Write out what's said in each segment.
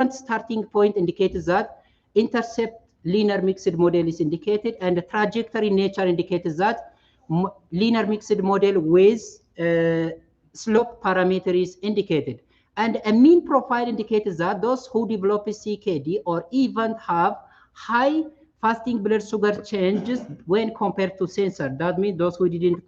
different starting point indicates that intercept linear mixed model is indicated, and the trajectory nature indicates that linear mixed model with slope parameter is indicated. And a mean profile indicates that those who develop a CKD or even have high fasting blood sugar changes when compared to sensor. That means those who didn't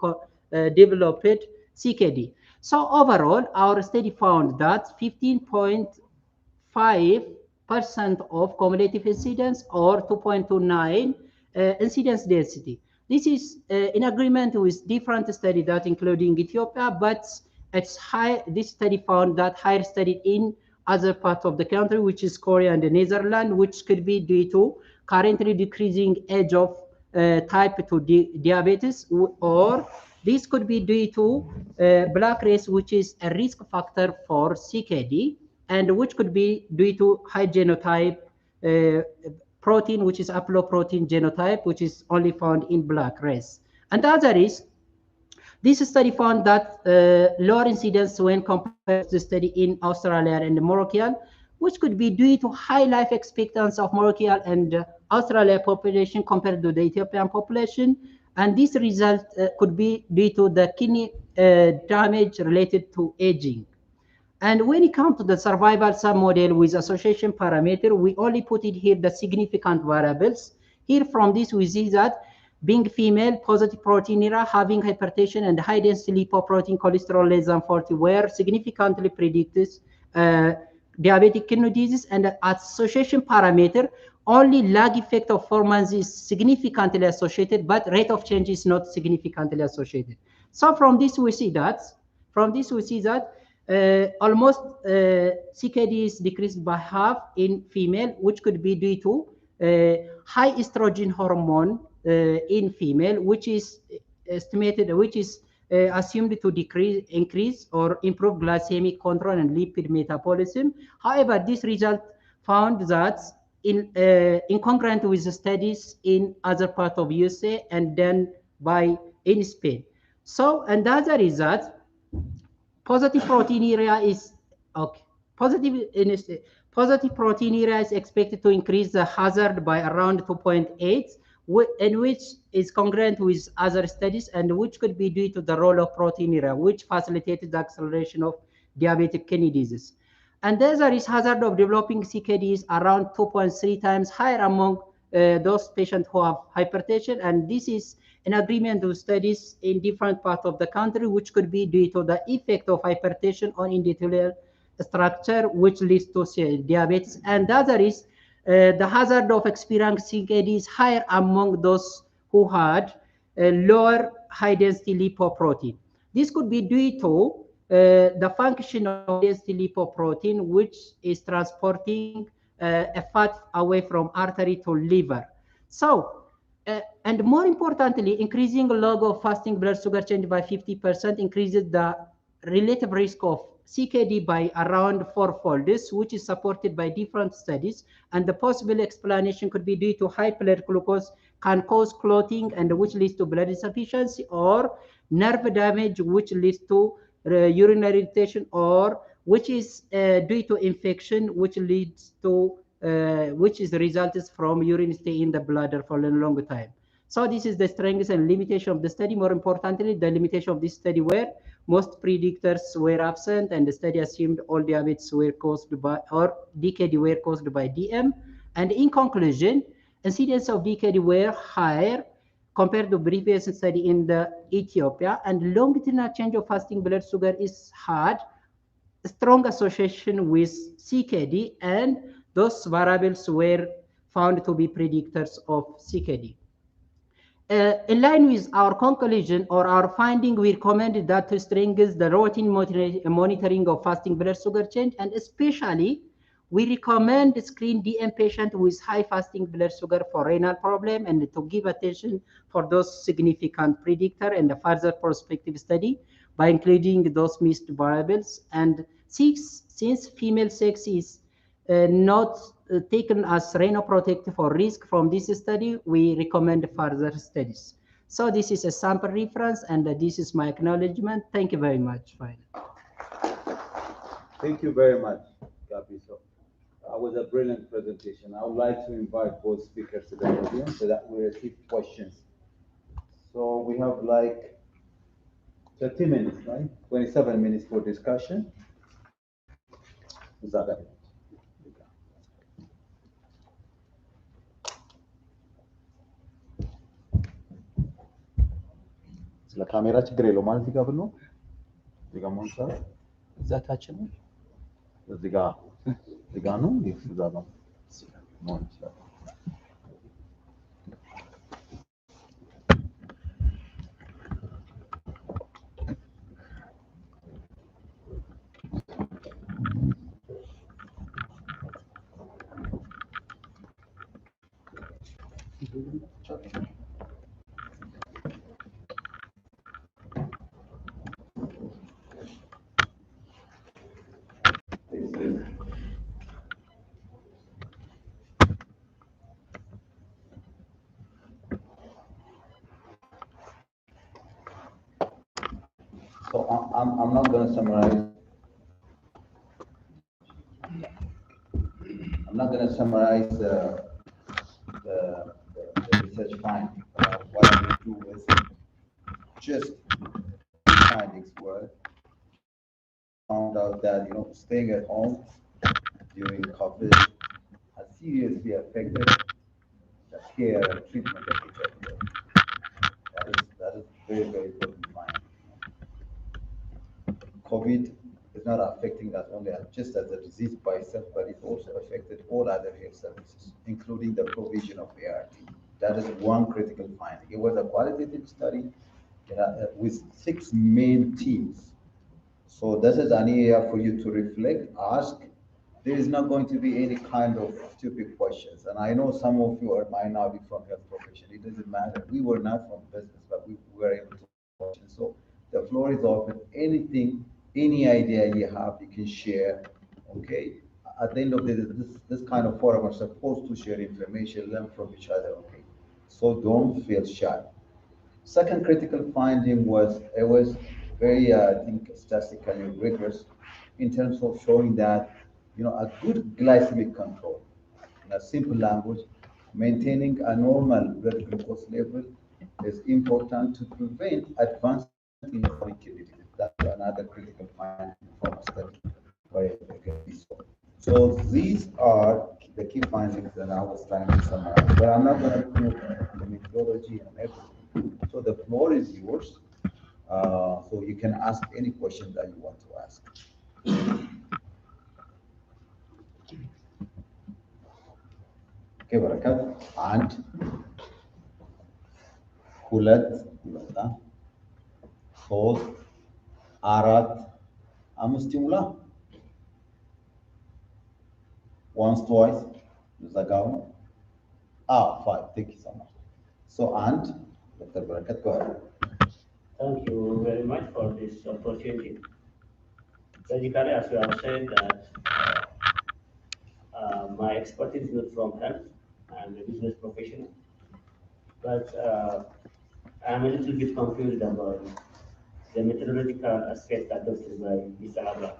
develop it CKD. So overall, our study found that 15.5% of cumulative incidence or 2.29 incidence density. This is in agreement with different studies that including Ethiopia, but it's high. This study found that higher study in other parts of the country, which is Korea and the Netherlands, which could be due to currently decreasing age of type 2 diabetes, or this could be due to black race, which is a risk factor for CKD, and which could be due to high genotype protein, which is haploprotein genotype, which is only found in black race. And the other is, this study found that lower incidence when compared to the study in Australia and Moroccan, which could be due to high life expectancy of Moroccan and Australia population compared to the Ethiopian population. And this result could be due to the kidney damage related to aging. And when it comes to the survival submodel with association parameter, we only put it here the significant variables. Here from this, we see that being female, positive proteinuria, having hypertension and high density lipoprotein cholesterol less than 40 were significantly predicted diabetic kidney disease, and association parameter, only lag effect of 4 months is significantly associated, but rate of change is not significantly associated. So from this we see that, almost CKD is decreased by half in female, which could be due to high estrogen hormone in female, which is estimated, which is assumed to increase or improve glycemic control and lipid metabolism. However, this result found that incongruent with the studies in other parts of USA and then in Spain. So, and the other is that positive proteinuria is okay. Positive proteinuria is expected to increase the hazard by around 2.8, and which is congruent with other studies, and which could be due to the role of proteinuria, which facilitated the acceleration of diabetic kidney disease. And the other is hazard of developing CKD is around 2.3 times higher among those patients who have hypertension, and this is in agreement with studies in different parts of the country, which could be due to the effect of hypertension on endothelial structure, which leads to diabetes. And the other is the hazard of experiencing CKD is higher among those who had lower high-density lipoprotein. This could be due to the function of density lipoprotein, which is transporting a fat away from artery to liver. So, and more importantly, increasing log of fasting blood sugar change by 50% increases the relative risk of CKD by around fourfold, which is supported by different studies. And the possible explanation could be due to high blood glucose can cause clotting, and which leads to blood insufficiency, or nerve damage, which leads to urinary irritation, or which is due to infection, which leads to which is the result from urine stay in the bladder for a long time. So this is the strengths and limitation of the study. More importantly, the limitation of this study were most predictors were absent, and the study assumed all diabetes were caused by, or DKD were caused by DM. And in conclusion, incidence of DKD were higher compared to previous study in the Ethiopia, and longitudinal change of fasting blood sugar had a strong association with CKD, and those variables were found to be predictors of CKD. In line with our conclusion or our finding, we recommended that to strengthen the routine monitoring of fasting blood sugar change, and especially we recommend screen DM patient with high fasting blood sugar for renal problem, and to give attention for those significant predictor and the further prospective study by including those missed variables. And since female sex is not taken as renoprotective or risk from this study, we recommend further studies. So this is a sample reference, and this is my acknowledgement. Thank you very much. Thank you very much, Gabi. So, was a brilliant presentation. I would like to invite both speakers to the podium so that we receive questions. So we have like 30 minutes, right? 27 minutes for discussion. Is that it? ስለ ካሜራ ችግር የለውም ማለት እዚህ ጋር ብሎ እዚህ ጋር መሆን ይችላል። እዛ ታች ነው እዚህ ጋር ነው እዛ ጋር መሆን ይችላል። So I'm not going to summarize. I'm not going to summarize the research findings. What I will do is just findings were found out that staying at home during COVID has seriously affected the care and treatment of HIV. That is very, very important to find. COVID is not affecting us only just as a disease by itself, but it also affected all other health services, including the provision of ART. That is one critical finding. It was a qualitative study with 6 main teams. So this is an area for you to reflect, ask. There is not going to be any kind of stupid questions. And I know some of you might not be from health profession. It doesn't matter. We were not from business, but we were able to question. So the floor is open. Anything, any idea you have, you can share. Okay. At the end of the day, this kind of forum are supposed to share information, learn from each other. Okay. So don't feel shy. Second critical finding was it was very, I think, statistically rigorous in terms of showing that a good glycemic control, in a simple language, maintaining a normal blood glucose level is important to prevent advancement in chronic kidney disease. That's another critical finding from a study by so. So these are the key findings that I was trying to summarize. But I'm not going to go into the methodology and everything. So the floor is yours. So you can ask any question that you want to ask. Okay, Barakat. And ሁለት ይመጣ ሶስት አራት አምስት ይሙላ once twice ዘጋው 5. Thank you so much. So and Dr. Barakat, go ahead. Thank you very much for this opportunity. Basically, as you have said, that my expertise is not from health. I'm a business professional, but I'm a little bit confused about the methodological aspect adopted by Mr. Abraham.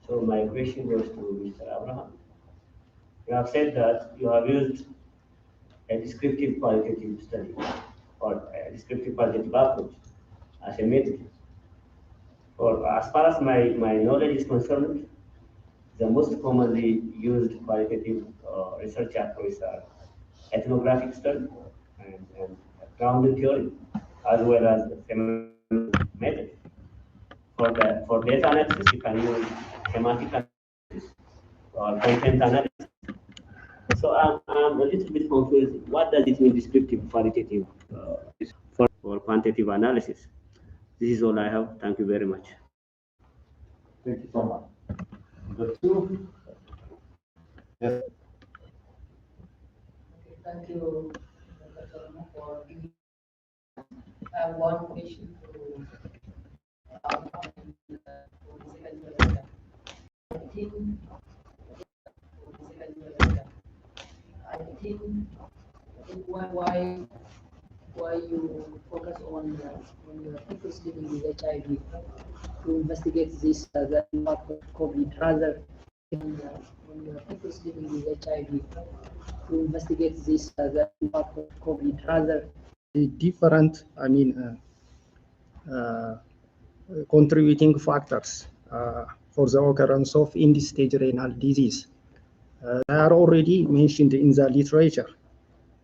So my question goes to Mr. Abraham. You have said that you have used a descriptive qualitative study or a descriptive qualitative approach as a method. For as far as my knowledge is concerned, the most commonly used qualitative research approaches are ethnographic study and grounded theory, as well as the method. For data analysis, you can use thematic analysis or content analysis. So I'm a little bit confused. What does it mean, descriptive qualitative for quantitative analysis? This is all I have. Thank you very much. Thank you so much. The two. Yes. Okay, thank you, Dr. Solomon, for giving. I have one question to I think why you focus on the people living with HIV to investigate this the impact of COVID rather than when you are interested in the HIV to investigate this the impact of COVID rather the different, contributing factors for the occurrence of end-stage renal disease. They are already mentioned in the literature.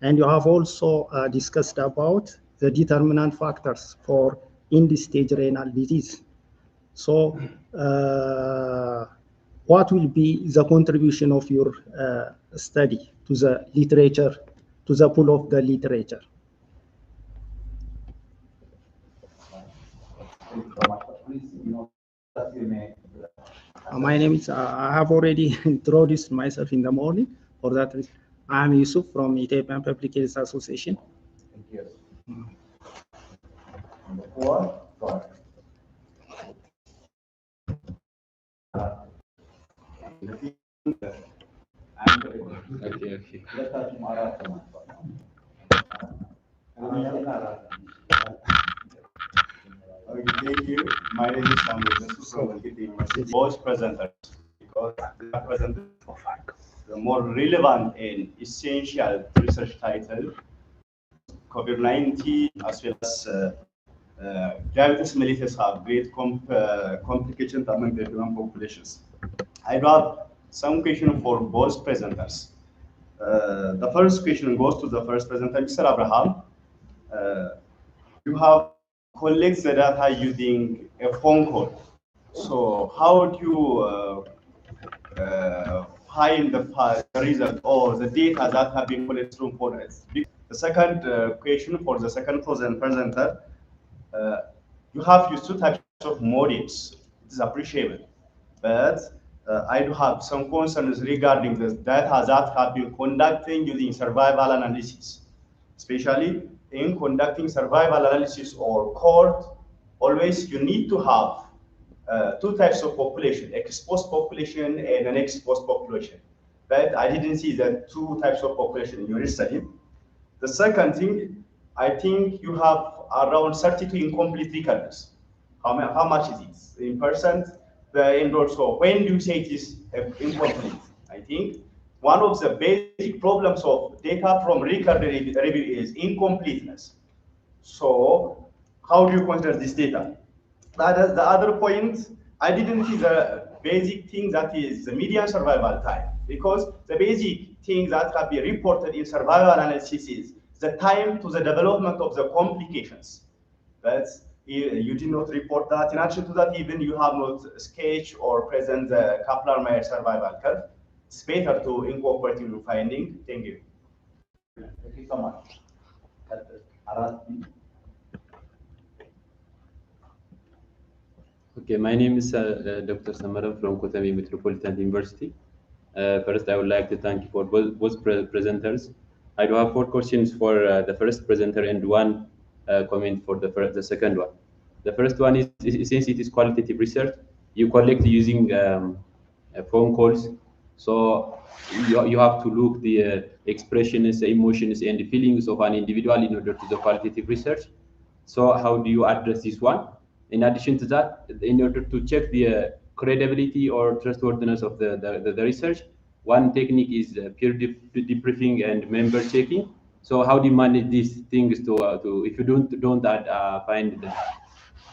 And you have also discussed about the determinant factors for end-stage renal disease. So what will be the contribution of your study to the literature, to the pool of the literature? My name is, I have already introduced myself in the morning. For that reason, I'm Yusuf from Ethiopian Public Health Association. Thank you. Number 4, sorry. Okay. Let's start from Arad. Okay, thank you. My name is Samuel Yusuf from Al-Kiti University. Both presenters, because they are presented the more relevant and essential research title, COVID-19 as well as diabetes mellitus have great complications among the human populations. I have some question for both presenters. The first question goes to the first presenter, Mr. Abraham. You have collected the data using a phone call. So how do you find the result or the data that have been collected from phone calls? The second question for the second presenter, you have used 2 types of models. It is appreciable, but I do have some concerns regarding the data that have been conducting using survival analysis, especially in conducting survival analysis or cohort. Always you need to have 2 types of population, exposed population and unexposed population. But I didn't see the 2 types of population in your study. The second thing, I think you have around 32 incomplete records. How much is it in percent? And also, when you say it is incomplete, I think one of the basic problems of data from record review is incompleteness. So how do you consider this data? That is the other point. I didn't see the basic thing that is the median survival time, because the basic thing that have been reported in survival analysis is the time to the development of the complications. But you did not report that. In addition to that, even you have not sketch or present the Kaplan-Meier survival curve. It's better to incorporate in your finding. Thank you. Thank you so much. Arad, Okay, my name is Dr. Samaram from Kotabi Metropolitan University. First, I would like to thank you for both presenters. I do have 4 questions for the first presenter and 1 comment for the second one. The first one is, since it is qualitative research, you collect using phone calls. So you have to look the expressions, emotions, and the feelings of an individual in order to do qualitative research. So how do you address this one? In addition to that, in order to check the credibility or trustworthiness of the research, one technique is peer debriefing and member checking. So how do you manage these things to if you don't find them?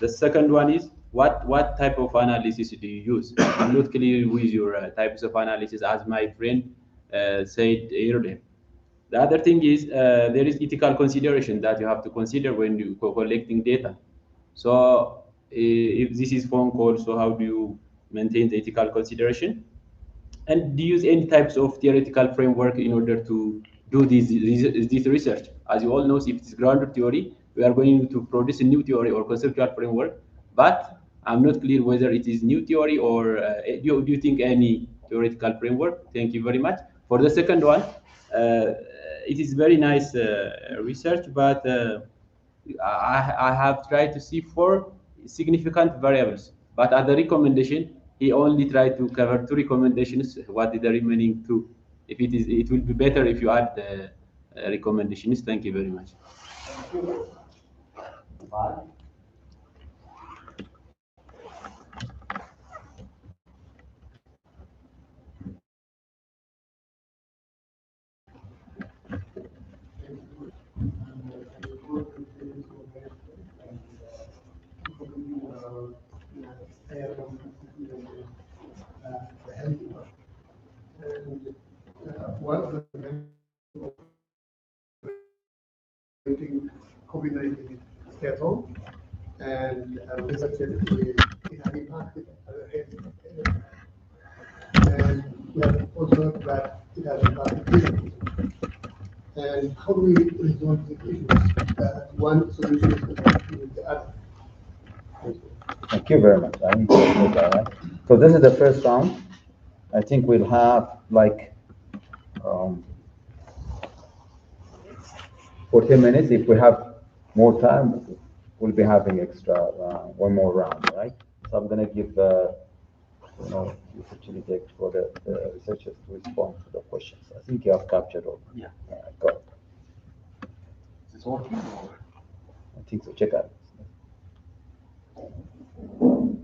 The second one is what type of analysis do you use? I'm not clear with your types of analysis, as my friend said earlier. The other thing is there is ethical consideration that you have to consider when you collecting data. So if this is phone call, so how do you maintain the ethical consideration? And do you use any types of theoretical framework in order to do this research? As you all know, if it's grounded theory, we are going to produce a new theory or conceptual framework, but I'm not clear whether it is new theory or do you think any theoretical framework? Thank you very much. For the second one, it is very nice research, but I have tried to see 4 significant variables, but at the recommendation, he only tried to cover 2 recommendations. What is the remaining 2? If it will be better if you add the recommendations. Thank you very much. thank you. Bye. was the COVID-19 stay at home, and resulted in an impacted health. And we have also that it has impacted business. And how do we resolve the issues? One solution is connected with the other. Thank you very much. I need to take that, right? So this is the first round. I think we'll have like 14 minutes. If we have more time, we'll be having extra one more round, right? So I'm gonna give the opportunity for the researchers to respond to the questions. I think you have captured all. Yeah. Go ahead. Is this working? I think so. Check out.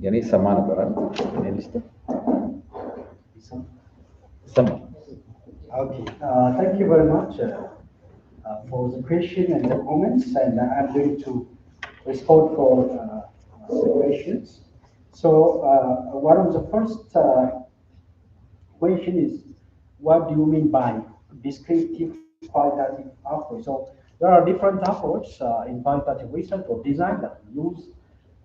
يعني سمعنا برا يعني لسه سمع. Okay, thank you very much for the question and the comments, and I'm going to respond for the questions. So one of the first question is, what do you mean by descriptive qualitative approach? So there are different approaches in qualitative research or design that we use,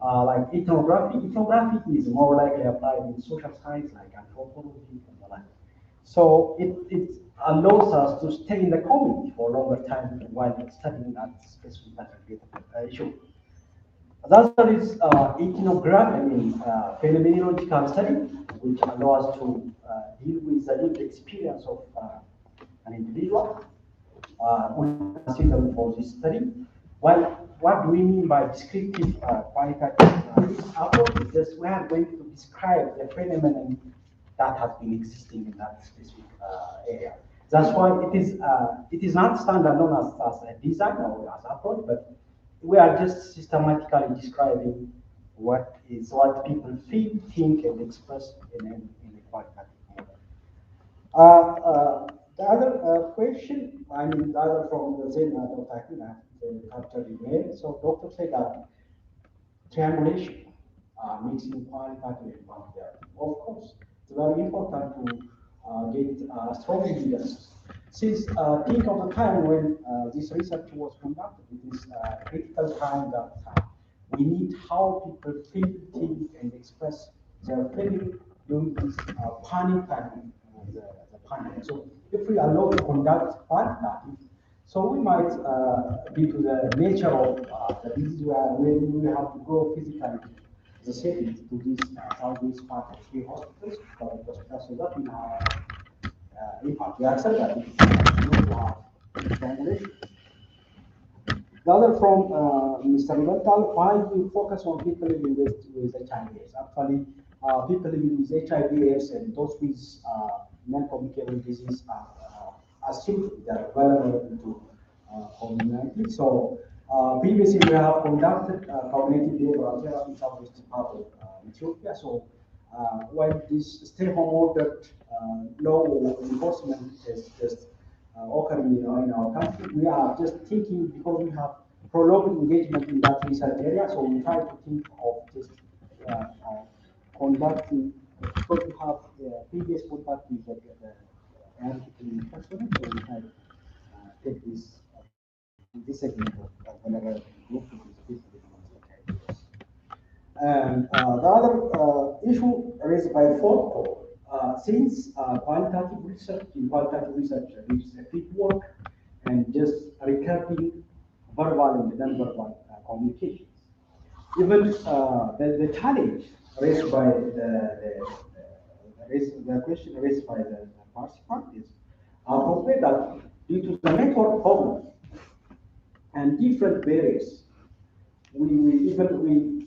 like ethnography. Ethnography is more likely applied in social science like anthropology and the like. So it allows us to stay in the community for a longer time while studying that specific issue. The other is ethnography, phenomenological study, which allows us to deal with the lived experience of an individual. We consider for this study. Well, what do we mean by descriptive qualitative approach? Just we are going to describe the phenomenon that has been existing in that specific area. That's why it is not standalone as a design or as approach, but we are just systematically describing what people feel, think, and express in a qualitative model. The other question, the other from the Zen Dr. Akina, the captured email. So Dr. said that triangulation, mixing qualitative and quantitative. Of course, it's very important to get strong evidence. Since think of the time when this research was conducted, it is a critical time that we need how people feel, think, and express their feeling during this panic time, the pandemic. So if we allow to conduct quantitative, so we might, due to the nature of the disease, where we have to go physically the setting to these southeast part of three hospitals, so that we have impact. We accept that we have triangulation. The other from Mr. Mental, why do we focus on people living with HIV/AIDS? Actually, people living with HIV/AIDS and those with non-communicable disease are assumed they are vulnerable to COVID-19. So previously we have conducted cognitive behavioral therapy in southeast part of Ethiopia. So when this stay-home order law enforcement is just occurring in our country, we are just thinking, because we have prolonged engagement in that research area, so we try to think of just conducting, because we have previous contact with the African person, so we try to take this segment of whenever group is and the other issue raised by Foucault, since qualitative research is a field work and just recording verbal and non-verbal communications. Even the challenge raised by the question raised by the participant is appropriate that due to the network problem and different barriers, we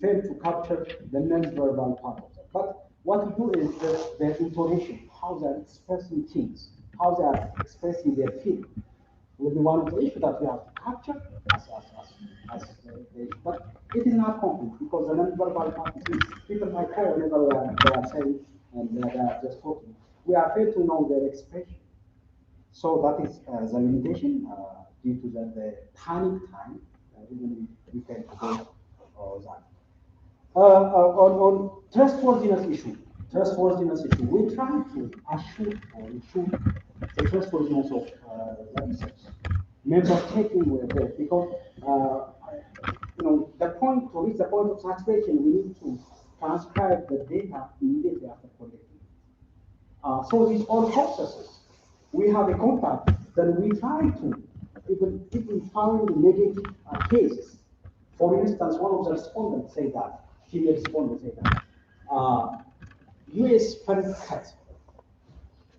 fail to capture the non-verbal part of it. But what we do is the intonation, how they are expressing things, how they are expressing their feeling, will be one of the issues that we have to capture as but it is not complete, because the non-verbal part is people might care whenever they are saying and they are just talking. We are fail to know their expression. So that is the limitation due to the panic time. Even we can go that. On trustworthiness issue, trustworthiness issue. We try to assure or ensure the trustworthiness of the research. Member taking were there because the point to reach the point of saturation, we need to transcribe the data immediately after collecting. So these all processes, we have a contact, then we try to, even if we find negative cases. For instance, one of the respondents say that, female respondents say that, US fund cut.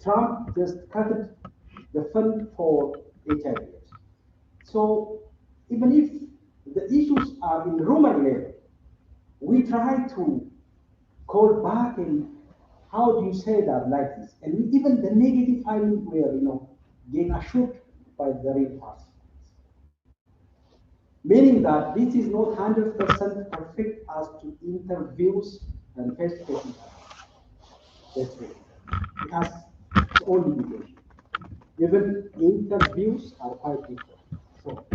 Trump just cut the fund for HIV. So even if the issues are in rumor level, we try to call back and how do you say that like this? And even the negative findings were, getting assured by the real participants. Meaning that this is not 100% perfect as to interviews and face-to-face interaction. It has its own limitation. Even interviews are quite different. So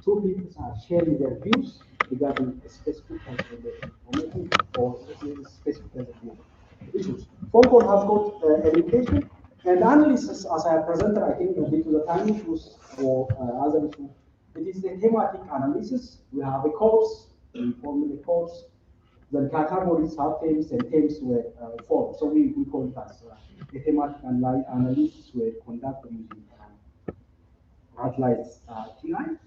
two people are sharing their views regarding a specific information or specific issues. Phone call has got education and analysis as I presented, I think, due to the time issues or other issues. It is a thematic analysis. We have a course, we form the course, then categories, sub-themes, and themes were formed. So we call it as a thematic analysis were conducted using Atlas TI.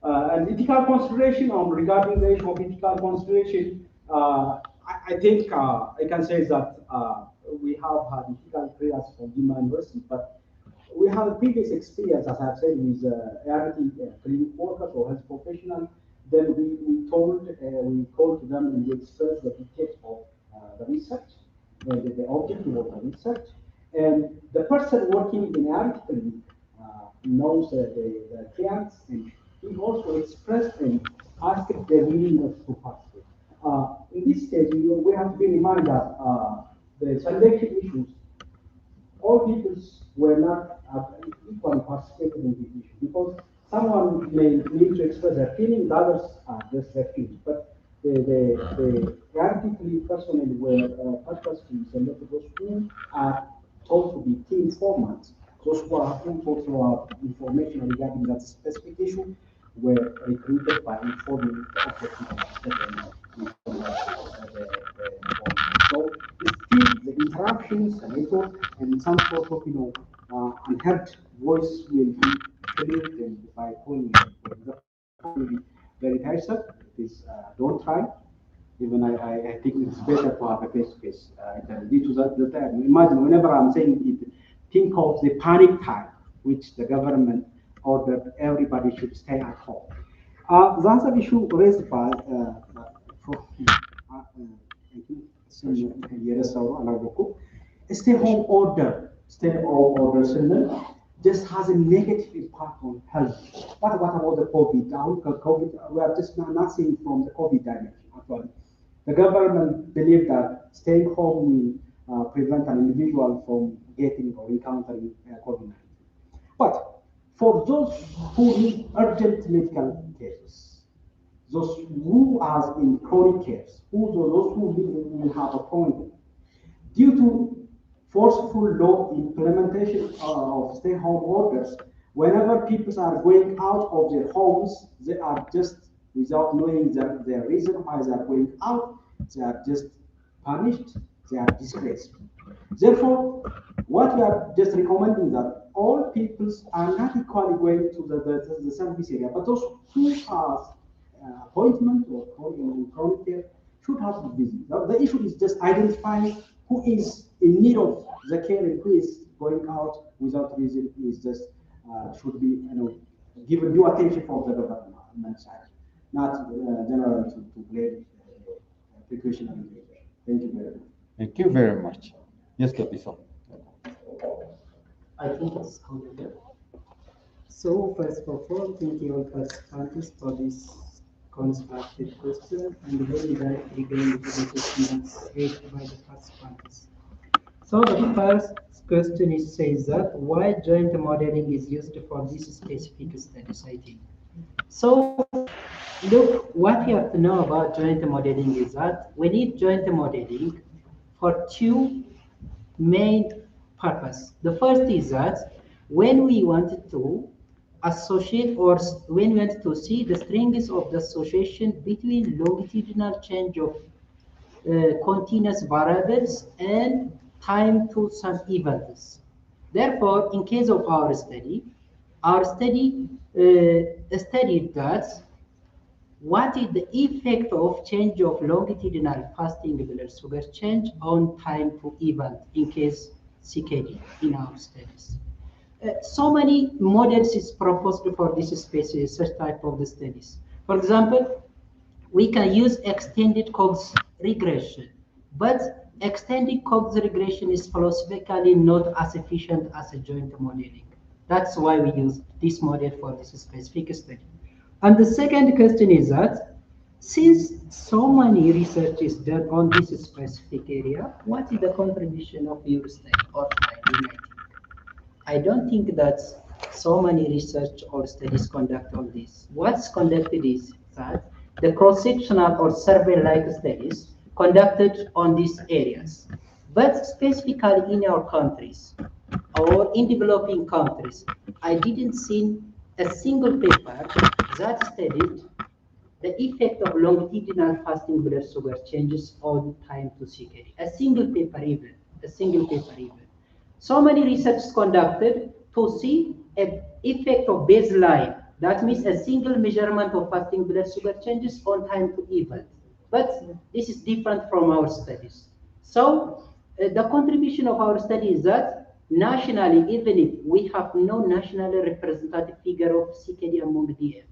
And ethical consideration regarding the issue of ethical consideration, I think I can say that we have had ethical prayers from Jimma University, but we have a previous experience, as I've said, with ART clinic workers or health professionals. Then we called to them and we expressed the details of the research, the objective of the research. And the person working in ART clinic knows the clients, and he also expressed and asked their willingness to participate. In this stage, we have to be in mind that the selection issues, all people were not equally participating in this issue because someone may need to express their feelings, others are just refused. But the practically personnel were purposefully selected those who are told to be key informants, those who are also information regarding that specific issue were recruited by informing so still the interruptions and echo and some sort of unheard voice will be cleared by calling very tiresome. Please don't try. Even I think it's better to have a face-to-face due to the time. Imagine whenever I'm saying it, think of the panic time which the government ordered everybody should stay at home. The other issue raised by stay-home order just has a negative impact on health. What about the COVID? COVID, we are just not seeing from the COVID dimension. Actually, the government believes that staying home will prevent an individual from getting or encountering COVID-19. But for those who need urgent medical cases, those who are in chronic cares, those who will have appointment, due to forceful law implementation of stay-home orders, whenever people are going out of their homes, they are just, without knowing the reason why they are going out, they are just punished, they are disgraced. Therefore, what we are just recommending that all peoples are not equally going to the service area, but those who have appointment or chronic care should have to visit. The issue is just identifying who is in need of the care and who is going out without reason is just should be given due attention from the government side, not generally to blame precautionary measures. Thank you very much. Thank you very much. Yes, Kapiso. I think it's completed. So first of all, thank you all participants for this constructive question and very directly going to the questions raised by the participants. So the first question says that why joint modeling is used for this specific studies, I think. So look, what you have to know about joint modeling is that we need joint modeling for two main purpose. The first is that when we wanted to associate or when we want to see the strengths of the association between longitudinal change of continuous variables and time to some events. Therefore, in case of our study studied that what is the effect of change of longitudinal fasting blood sugar change on time to event in case CKD in our studies. So many models is proposed for this species, such type of the studies. For example, we can use extended Cox regression, but extended Cox regression is philosophically not as efficient as a joint modeling. That's why we use this model for this specific study. And the second question is that since so many research is done on this specific area, what is the contribution of your study or finding? I don't think that so many research or studies conduct on this. What's conducted is that the cross-sectional or survey-like studies conducted on these areas, but specifically in our countries or in developing countries, I didn't see a single paper that studied the effect of longitudinal fasting blood sugar changes on time to CKD. A single paper even. So many research conducted to see an effect of baseline. That means a single measurement of fasting blood sugar changes on time to event. But this is different from our studies. So the contribution of our study is that nationally, even if we have no nationally representative figure of CKD among DM,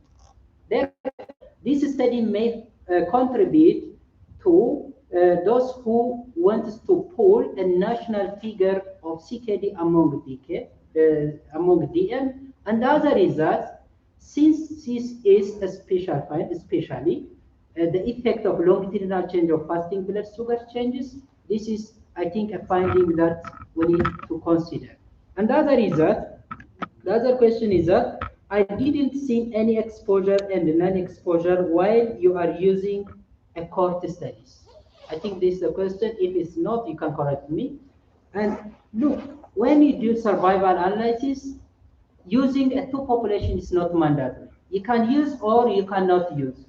this study may contribute to those who want to pull a national figure of CKD among DM, and the other is that since this is a special find, especially the effect of longitudinal change of fasting blood sugar changes, this is, I think, a finding that we need to consider. And the other question is that I didn't see any exposure and non-exposure while you are using a cohort studies. I think this is the question. If it's not, you can correct me. And look, when you do survival analysis, using a two population is not mandatory. You can use or you cannot use.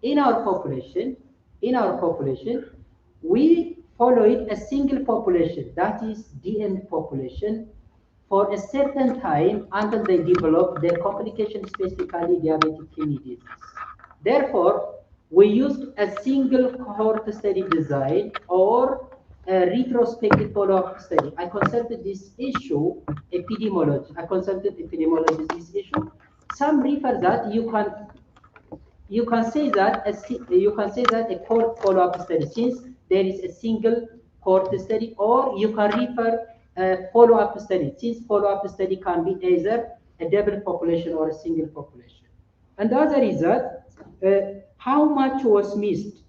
In our population, we followed a single population, that is DM population, for a certain time until they develop their complication, specifically diabetic kidney disease. Therefore, we used a single cohort study design or a retrospective follow-up study. I consulted this issue, epidemiology. This issue. Some refer that you can say that a cohort follow-up study, since there is a single cohort study, or you can refer a follow-up study, since follow-up study can be either a double population or a single population. And the other is that how much was missed.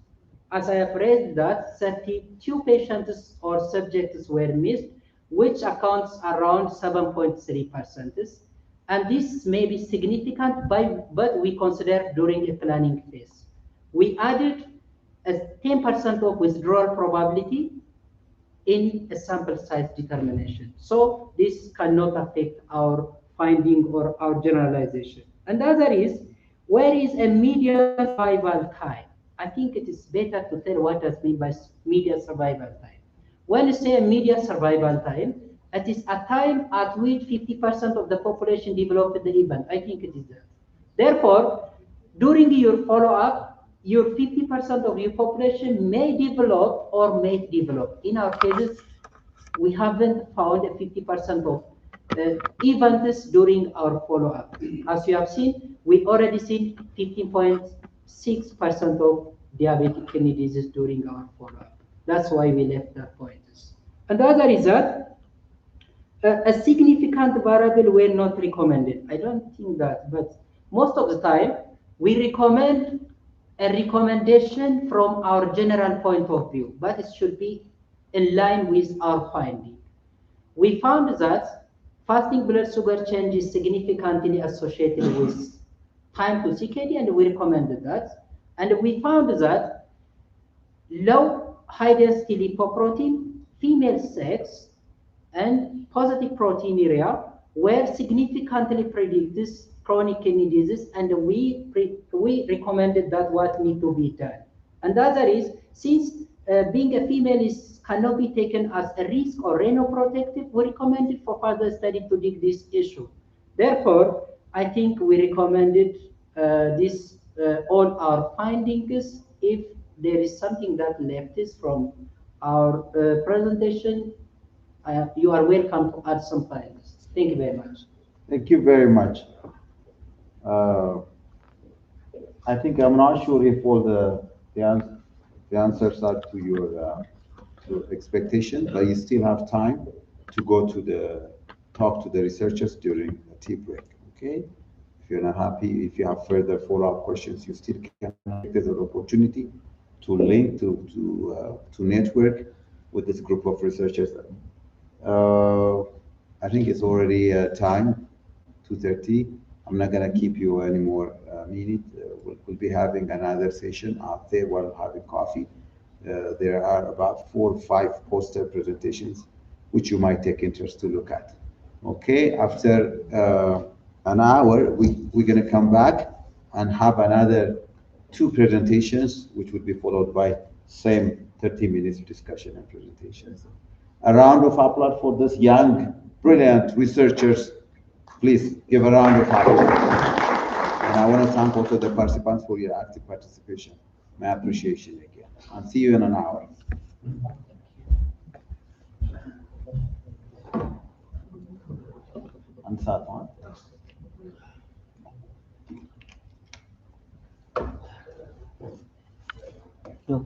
As I have read that 32 patients or subjects were missed, which accounts around 7.3%. And this may be significant, but we consider during a planning phase. We added a 10% of withdrawal probability in a sample size determination. So this cannot affect our finding or our generalization. And the other is, where is a median survival time? I think it is better to tell what does mean by median survival time. When you say a median survival time, it is a time at which 50% of the population developed the event. I think it is that. Therefore, during your follow-up, your 50% of your population may develop or may develop. In our cases, we haven't found a 50% of events during our follow-up. As you have seen, we already seen 15.6% of diabetic kidney disease during our follow-up. That's why we left that point. And the other is that a significant variable were not recommended. I don't think that, but most of the time we recommend a recommendation from our general point of view, but it should be in line with our finding. We found that fasting blood sugar change is significantly associated with time to CKD, and we recommended that. And we found that low high density lipoprotein, female sex, and positive proteinuria were significantly predicts chronic kidney disease, and we recommended that what need to be done. And the other is, since being a female cannot be taken as a risk or renoprotective, we recommended for further study to dig this issue. Therefore, I think we recommended all our findings. If there is something that left is from our presentation, you are welcome to add some findings. Thank you very much. Thank you very much. I think I'm not sure if all the answers are to your expectation, but you still have time to go to talk to the researchers during the tea break. Okay? If you're not happy, if you have further follow-up questions, you still can take this opportunity to link to network with this group of researchers. I think it's already time, 2:30. I'm not gonna keep you any more minute. We'll be having another session out there while having coffee. There are about 4 or 5 poster presentations which you might take interest to look at. Okay, after an hour, we're gonna come back and have another 2 presentations, which would be followed by same 30 minutes discussion and presentations. A round of applause for this young, brilliant researchers. Please give a round of applause. And I want to thank also the participants for your active participation. My appreciation again. And see you in an hour. And Satwan. No.